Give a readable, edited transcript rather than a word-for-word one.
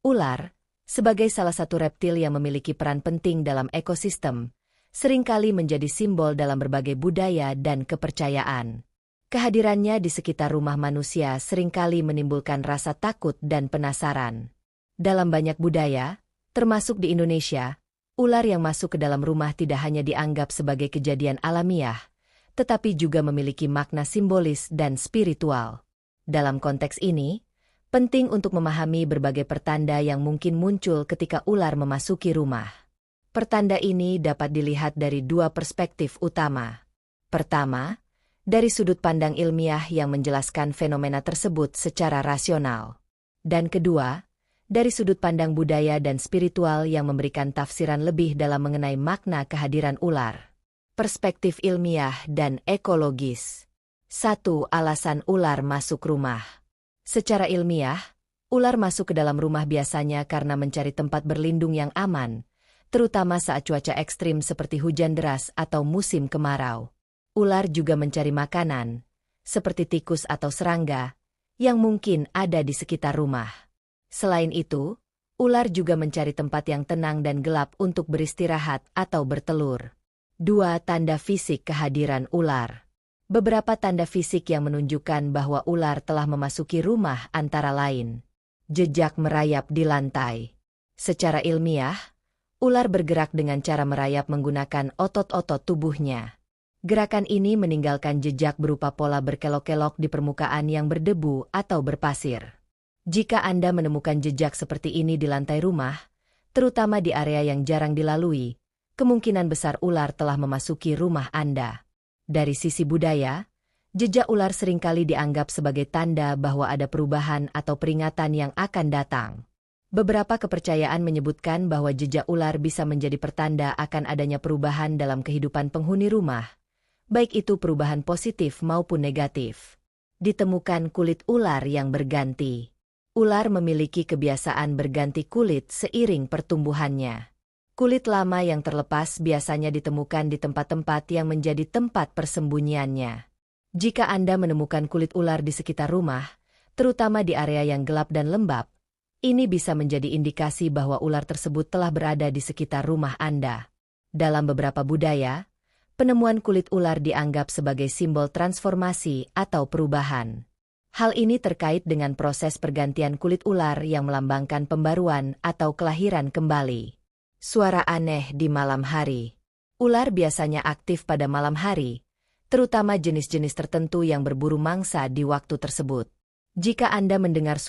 Ular, sebagai salah satu reptil yang memiliki peran penting dalam ekosistem, seringkali menjadi simbol dalam berbagai budaya dan kepercayaan. Kehadirannya di sekitar rumah manusia seringkali menimbulkan rasa takut dan penasaran. Dalam banyak budaya, termasuk di Indonesia, ular yang masuk ke dalam rumah tidak hanya dianggap sebagai kejadian alamiah, tetapi juga memiliki makna simbolis dan spiritual. Dalam konteks ini, penting untuk memahami berbagai pertanda yang mungkin muncul ketika ular memasuki rumah. Pertanda ini dapat dilihat dari dua perspektif utama. Pertama, dari sudut pandang ilmiah yang menjelaskan fenomena tersebut secara rasional. Dan kedua, dari sudut pandang budaya dan spiritual yang memberikan tafsiran lebih dalam mengenai makna kehadiran ular. Perspektif ilmiah dan ekologis. 1. Alasan ular masuk rumah. Secara ilmiah, ular masuk ke dalam rumah biasanya karena mencari tempat berlindung yang aman, terutama saat cuaca ekstrim seperti hujan deras atau musim kemarau. Ular juga mencari makanan, seperti tikus atau serangga, yang mungkin ada di sekitar rumah. Selain itu, ular juga mencari tempat yang tenang dan gelap untuk beristirahat atau bertelur. 2. Tanda fisik kehadiran ular. Beberapa tanda fisik yang menunjukkan bahwa ular telah memasuki rumah antara lain. Jejak merayap di lantai. Secara ilmiah, ular bergerak dengan cara merayap menggunakan otot-otot tubuhnya. Gerakan ini meninggalkan jejak berupa pola berkelok-kelok di permukaan yang berdebu atau berpasir. Jika Anda menemukan jejak seperti ini di lantai rumah, terutama di area yang jarang dilalui, kemungkinan besar ular telah memasuki rumah Anda. Dari sisi budaya, jejak ular seringkali dianggap sebagai tanda bahwa ada perubahan atau peringatan yang akan datang. Beberapa kepercayaan menyebutkan bahwa jejak ular bisa menjadi pertanda akan adanya perubahan dalam kehidupan penghuni rumah, baik itu perubahan positif maupun negatif. Ditemukan kulit ular yang berganti. Ular memiliki kebiasaan berganti kulit seiring pertumbuhannya. Kulit lama yang terlepas biasanya ditemukan di tempat-tempat yang menjadi tempat persembunyiannya. Jika Anda menemukan kulit ular di sekitar rumah, terutama di area yang gelap dan lembab, ini bisa menjadi indikasi bahwa ular tersebut telah berada di sekitar rumah Anda. Dalam beberapa budaya, penemuan kulit ular dianggap sebagai simbol transformasi atau perubahan. Hal ini terkait dengan proses pergantian kulit ular yang melambangkan pembaruan atau kelahiran kembali. Suara aneh di malam hari. Ular biasanya aktif pada malam hari, terutama jenis-jenis tertentu yang berburu mangsa di waktu tersebut. Jika Anda mendengar